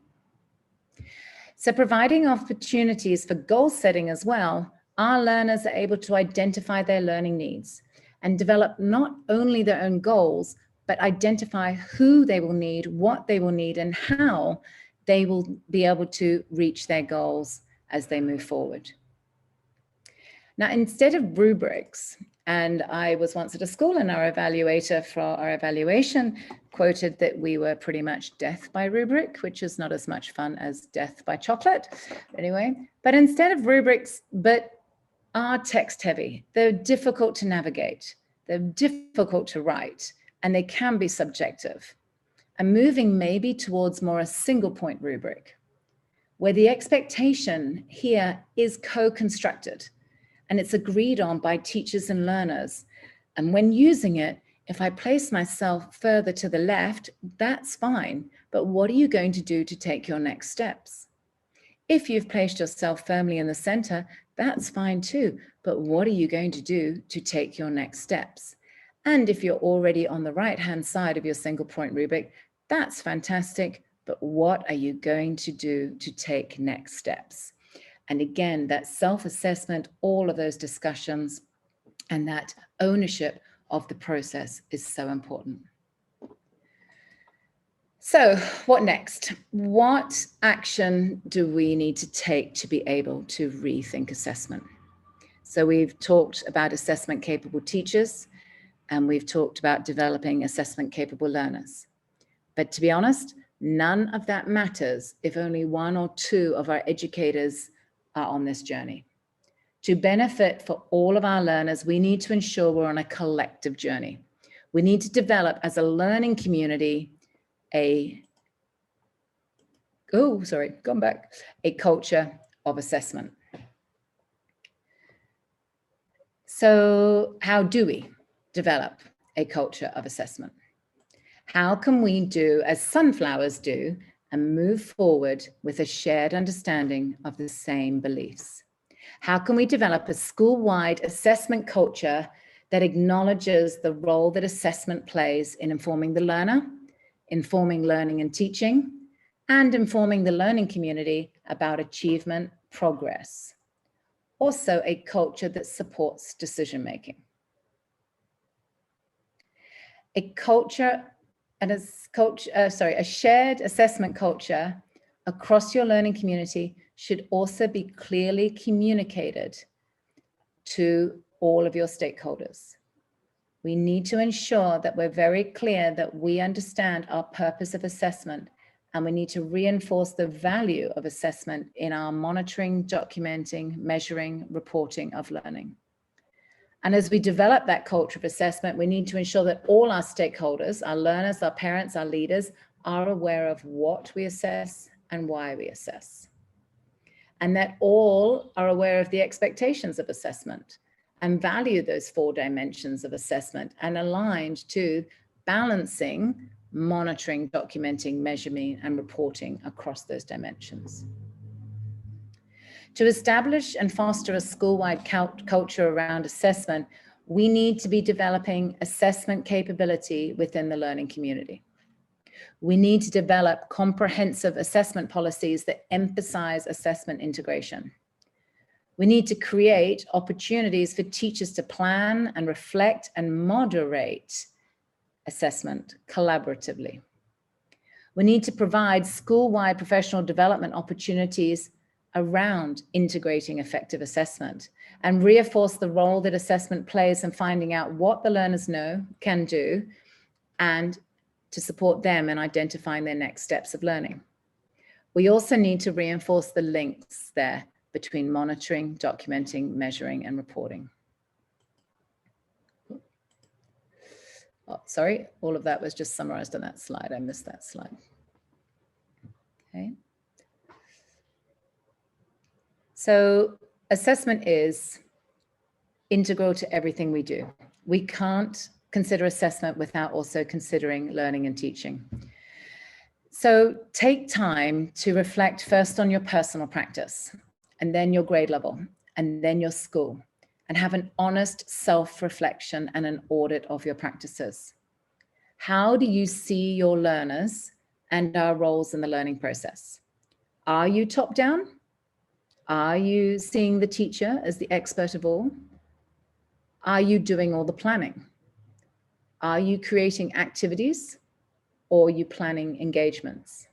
So providing opportunities for goal setting as well, our learners are able to identify their learning needs and develop not only their own goals, but identify who they will need, what they will need, and how they will be able to reach their goals as they move forward. Now, instead of rubrics, and I was once at a school and our evaluator for our evaluation quoted that we were pretty much death by rubric, which is not as much fun as death by chocolate. Anyway, but instead of rubrics, but are text heavy, they're difficult to navigate, they're difficult to write, and they can be subjective. And moving maybe towards more a single point rubric, where the expectation here is co-constructed and it's agreed on by teachers and learners. And when using it, if I place myself further to the left, that's fine. But what are you going to do to take your next steps? If you've placed yourself firmly in the center, That's fine too. But what are you going to do to take your next steps? And if you're already on the right-hand side of your single point rubric, that's fantastic. But what are you going to do to take next steps? And again, that self-assessment, all of those discussions, and that ownership of the process is so important. So what next? What action do we need to take to be able to rethink assessment? So we've talked about assessment capable teachers, and we've talked about developing assessment capable learners. But to be honest, none of that matters if only one or two of our educators are on this journey. To benefit for all of our learners, we need to ensure we're on a collective journey. We need to develop as a learning community a culture of assessment. So how do we develop a culture of assessment? How can we do as sunflowers do and move forward with a shared understanding of the same beliefs? How can we develop a school-wide assessment culture that acknowledges the role that assessment plays in informing the learner, informing learning and teaching, and informing the learning community about achievement, progress? Also, a culture that supports decision-making. A shared assessment culture across your learning community should also be clearly communicated to all of your stakeholders. We need to ensure that we're very clear that we understand our purpose of assessment, and we need to reinforce the value of assessment in our monitoring, documenting, measuring, reporting of learning. And as we develop that culture of assessment, we need to ensure that all our stakeholders, our learners, our parents, our leaders, are aware of what we assess and why we assess. And that all are aware of the expectations of assessment and value those 4 dimensions of assessment and aligned to balancing, monitoring, documenting, measuring, and reporting across those dimensions. To establish and foster a school-wide culture around assessment, we need to be developing assessment capability within the learning community. We need to develop comprehensive assessment policies that emphasize assessment integration. We need to create opportunities for teachers to plan and reflect and moderate assessment collaboratively. We need to provide school-wide professional development opportunities around integrating effective assessment and reinforce the role that assessment plays in finding out what the learners know, can do, and to support them in identifying their next steps of learning. We also need to reinforce the links there between monitoring, documenting, measuring, and reporting. Oh, sorry, all of that was just summarized on that slide. I missed that slide. Okay. So assessment is integral to everything we do. We can't consider assessment without also considering learning and teaching. So take time to reflect first on your personal practice, and then your grade level, and then your school, and have an honest self-reflection and an audit of your practices. How do you see your learners and our roles in the learning process? Are you top-down? Are you seeing the teacher as the expert of all? Are you doing all the planning? Are you creating activities, or are you planning engagements?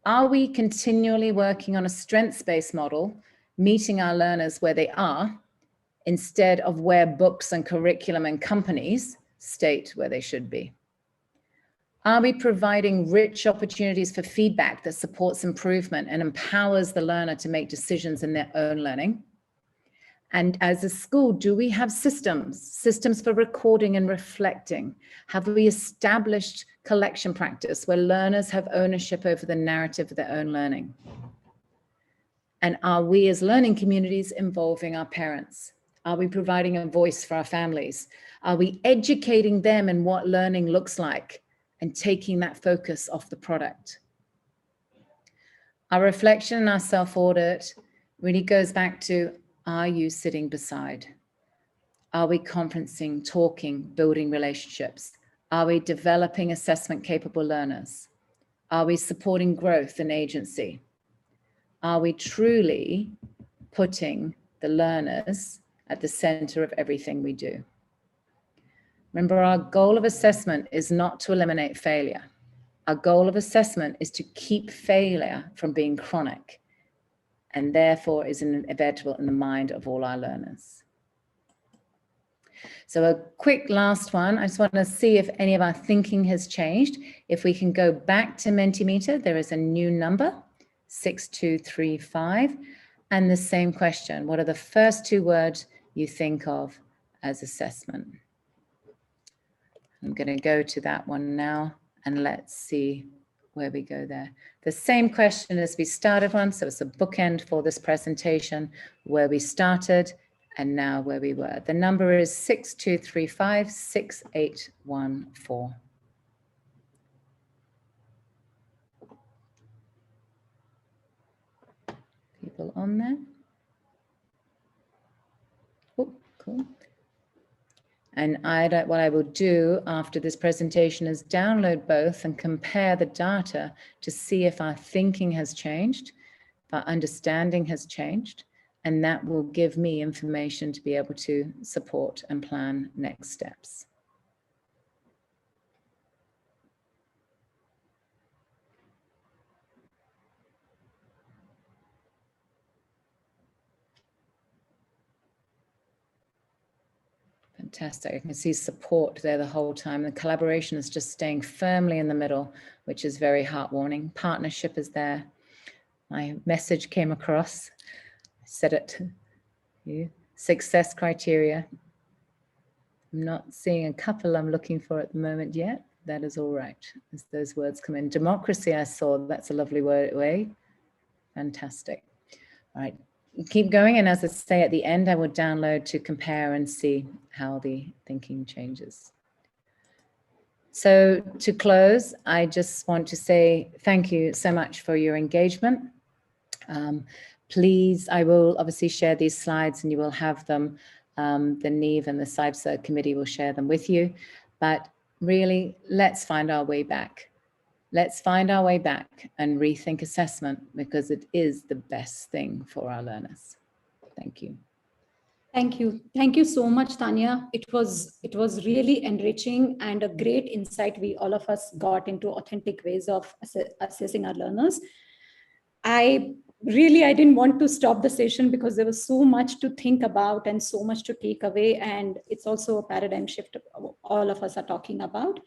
Are we continually working on a strengths-based model, meeting our learners where they are, instead of where books and curriculum and companies state where they should be? Are we providing rich opportunities for feedback that supports improvement and empowers the learner to make decisions in their own learning? And as a school, do we have systems for recording and reflecting? Have we established collection practice where learners have ownership over the narrative of their own learning? And are we as learning communities involving our parents? Are we providing a voice for our families? Are we educating them in what learning looks like and taking that focus off the product? Our reflection and our self-audit really goes back to, are you sitting beside? Are we conferencing, talking, building relationships? Are we developing assessment capable learners? Are we supporting growth and agency? Are we truly putting the learners at the center of everything we do? Remember, our goal of assessment is not to eliminate failure. Our goal of assessment is to keep failure from being chronic, and therefore is inevitable in the mind of all our learners. So a quick last one. I just want to see if any of our thinking has changed. If we can go back to Mentimeter, there is a new number, 6235, and the same question. What are the first two words you think of as assessment? I'm going to go to that one now, and let's see where we go there. The same question as we started on, so it's a bookend for this presentation, where we started and now where we were. The number is 6235-6814. People on there? Oh, cool. And what I will do after this presentation is download both and compare the data to see if our thinking has changed, if our understanding has changed, and that will give me information to be able to support and plan next steps. Fantastic. I can see support there the whole time. The collaboration is just staying firmly in the middle, which is very heartwarming. Partnership is there. My message came across. I said it to you. Success criteria. I'm not seeing a couple I'm looking for at the moment yet. That is all right, as those words come in. Democracy, I saw. That's a lovely way. Fantastic. All right. Keep going, and as I say at the end, I will download to compare and see how the thinking changes. So to close, I just want to say thank you so much for your engagement. Please, I will obviously share these slides and you will have them. The Neev and the SAIBSA committee will share them with you, but really let's find our way back. Let's find our way back and rethink assessment, because it is the best thing for our learners. Thank you. Thank you. Thank you so much, Tania. It was really enriching and a great insight. All of us got into authentic ways of assessing our learners. I didn't want to stop the session because there was so much to think about and so much to take away. And it's also a paradigm shift all of us are talking about.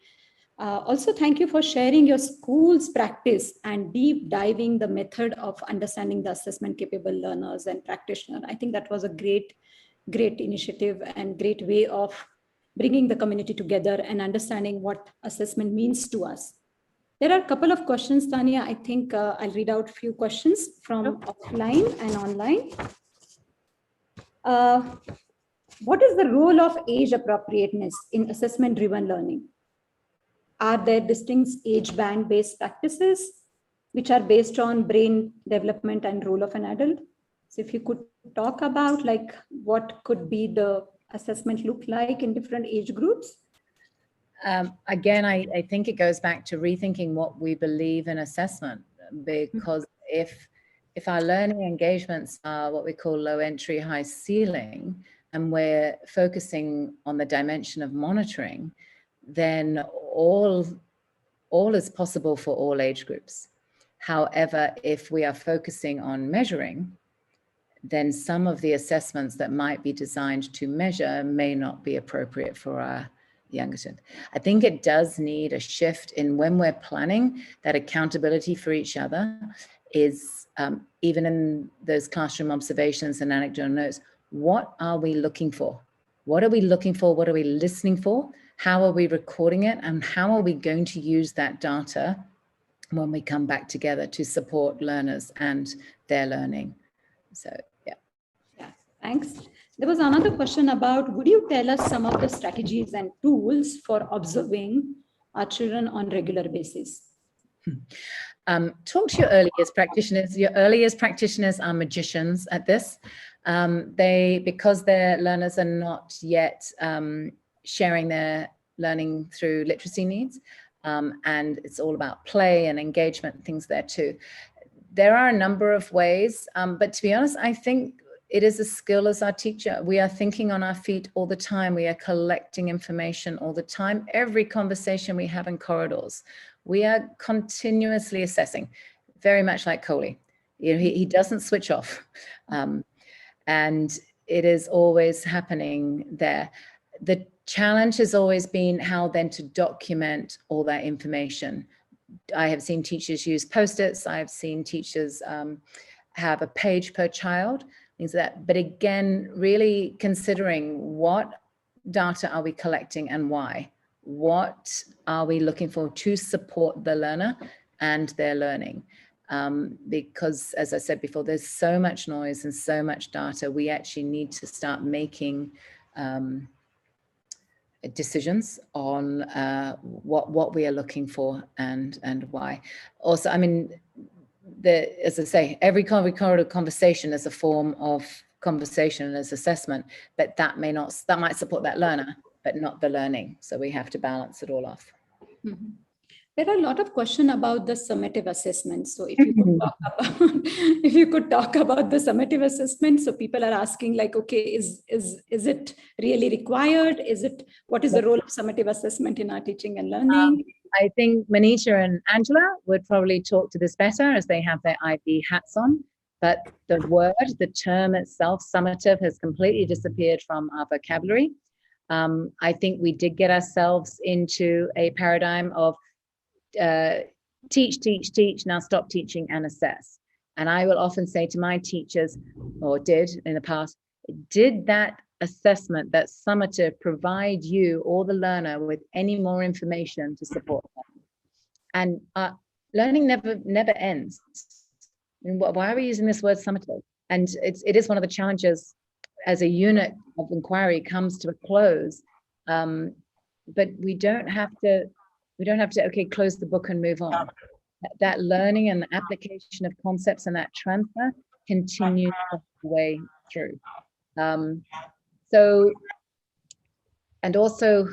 Also, thank you for sharing your school's practice and deep diving the method of understanding the assessment capable learners and practitioner. I think that was a great initiative and great way of bringing the community together and understanding what assessment means to us. There are a couple of questions, Tania. I think I'll read out a few questions from offline and online. What is the role of age appropriateness in assessment-driven learning? Are there distinct age band-based practices which are based on brain development and role of an adult? So if you could talk about like what could be the assessment look like in different age groups? Again, I think it goes back to rethinking what we believe in assessment, because if our learning engagements are what we call low entry, high ceiling, and we're focusing on the dimension of monitoring, then all is possible for all age groups. However, if we are focusing on measuring, then some of the assessments that might be designed to measure may not be appropriate for our younger students. I think it does need a shift in when we're planning that accountability for each other is, even in those classroom observations and anecdotal notes, what are we looking for? What are we looking for? What are we listening for? How are we recording it? And how are we going to use that data when we come back together to support learners and their learning? So, yeah. Yeah, thanks. There was another question about, would you tell us some of the strategies and tools for observing our children on a regular basis? Talk to your early years practitioners. Your early years practitioners are magicians at this. Because their learners are not yet sharing their learning through literacy needs, and it's all about play and engagement, things there too. There are a number of ways, but to be honest, I think it is a skill as our teacher. We are thinking on our feet all the time. We are collecting information all the time. Every conversation we have in corridors, we are continuously assessing, very much like Coley. You know, he doesn't switch off. And it is always happening there. The challenge has always been how then to document all that information. I have seen teachers use Post-its. I've seen teachers have a page per child, things like that. But again, really considering what data are we collecting and why? What are we looking for to support the learner and their learning? Because as I said before, there's so much noise and so much data. We actually need to start making decisions on what we are looking for and why. Also, I mean, as I say, every corridor conversation is a form of conversation and as assessment, but that might support that learner, but not the learning. So we have to balance it all off. Mm-hmm. There are a lot of questions about the summative assessment. So if you could talk about the summative assessment, so people are asking like, okay, is it really required? What is the role of summative assessment in our teaching and learning? I think Manisha and Angela would probably talk to this better as they have their IB hats on. But the term itself, summative, has completely disappeared from our vocabulary. I think we did get ourselves into a paradigm of teach, now stop teaching and assess. And I will often say to my teachers, or did in the past, did that assessment, that summative, provide you or the learner with any more information to support them? And learning never ends. I mean, why are we using this word summative? And it is one of the challenges as a unit of inquiry comes to a close. But we don't have to, okay, close the book and move on. That learning and the application of concepts and that transfer continues the way through. So, and also,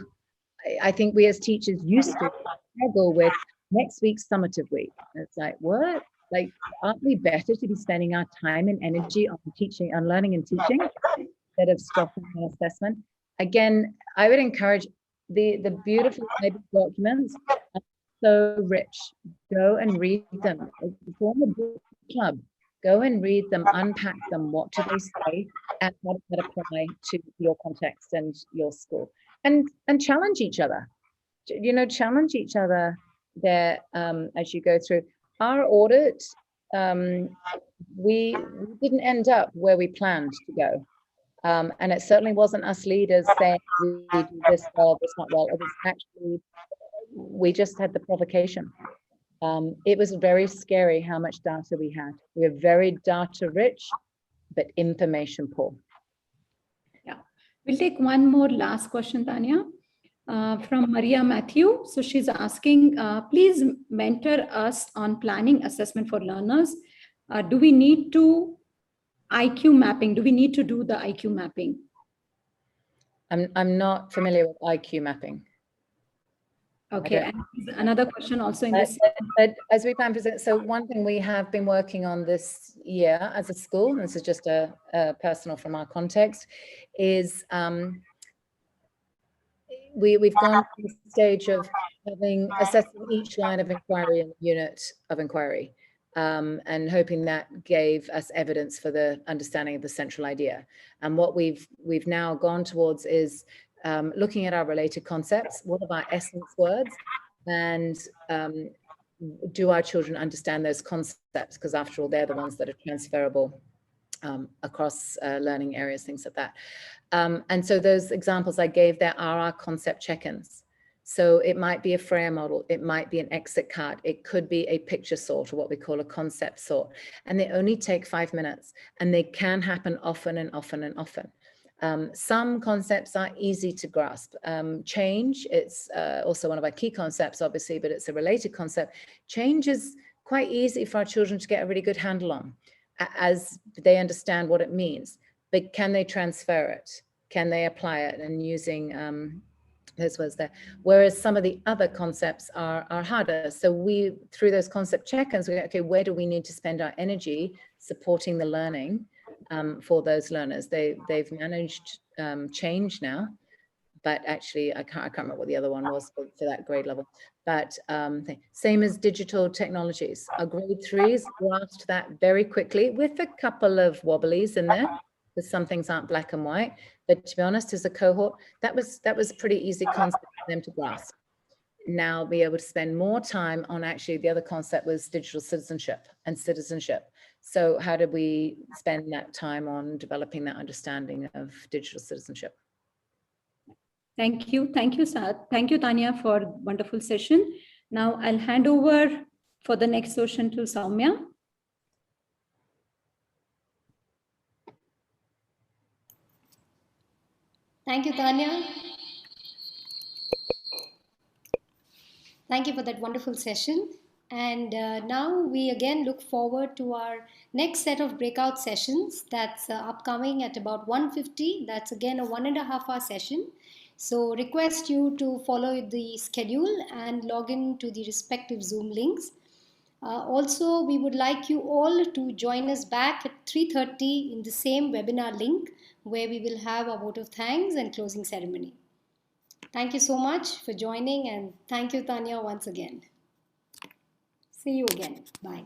I think we as teachers used to struggle with next week's summative week. It's like, what? Like, aren't we better to be spending our time and energy on teaching, on learning and teaching, instead of stopping an assessment? Again, I would encourage the beautiful documents are so rich. Go and read them. Form a book club. Go and read them, unpack them. What do they say, and how does that apply to your context and your school? And challenge each other. You know, challenge each other there as you go through. Our audit, we didn't end up where we planned to go. And it certainly wasn't us leaders saying we do this well, this not well. It was actually, we just had the provocation. It was very scary how much data we had. We are very data rich, but information poor. Yeah, we'll take one more last question, Tania, from Maria Matthew. So she's asking, please mentor us on planning assessment for learners. Do we need to IQ mapping? Do we need to do the IQ mapping? I'm not familiar with IQ mapping. Okay, and another question also in this. But as we plan for, so one thing we have been working on this year as a school, and this is just a personal from our context, is we've gone to the stage of assessing each line of inquiry in the unit of inquiry. And hoping that gave us evidence for the understanding of the central idea. And what we've now gone towards is looking at our related concepts. What are our essence words? And do our children understand those concepts? Because after all, they're the ones that are transferable across learning areas, things like that. And so those examples I gave there are our concept check-ins. So it might be a Freya model, it might be an exit card, it could be a picture sort, or what we call a concept sort. And they only take 5 minutes, and they can happen often and often and often. Some concepts are easy to grasp. Change, it's also one of our key concepts, obviously, but it's a related concept. Change is quite easy for our children to get a really good handle on as they understand what it means. but can they transfer it? Can they apply it? And using those words there. Whereas some of the other concepts are harder. So we, through those concept check-ins, we go, okay, where do we need to spend our energy supporting the learning for those learners? They've managed change now, but actually I can't remember what the other one was for that grade level. But same as digital technologies. Our grade 3s grasped that very quickly with a couple of wobblies in there, because some things aren't black and white. But to be honest, as a cohort, that was a pretty easy concept for them to grasp. Now be able to spend more time on, actually the other concept was digital citizenship and citizenship. So how did we spend that time on developing that understanding of digital citizenship? Thank you. Thank you, thank you, Tania, for wonderful session. Now I'll hand over for the next session to Soumya. Thank you, Tania. Thank you for that wonderful session. And now we again look forward to our next set of breakout sessions that's upcoming at about 1:50. That's again a 1.5-hour session. So request you to follow the schedule and log in to the respective Zoom links. Also, we would like you all to join us back at 3:30 in the same webinar link, where we will have a vote of thanks and closing ceremony. Thank you so much for joining, and thank you, Tania, once again. See you again. Bye.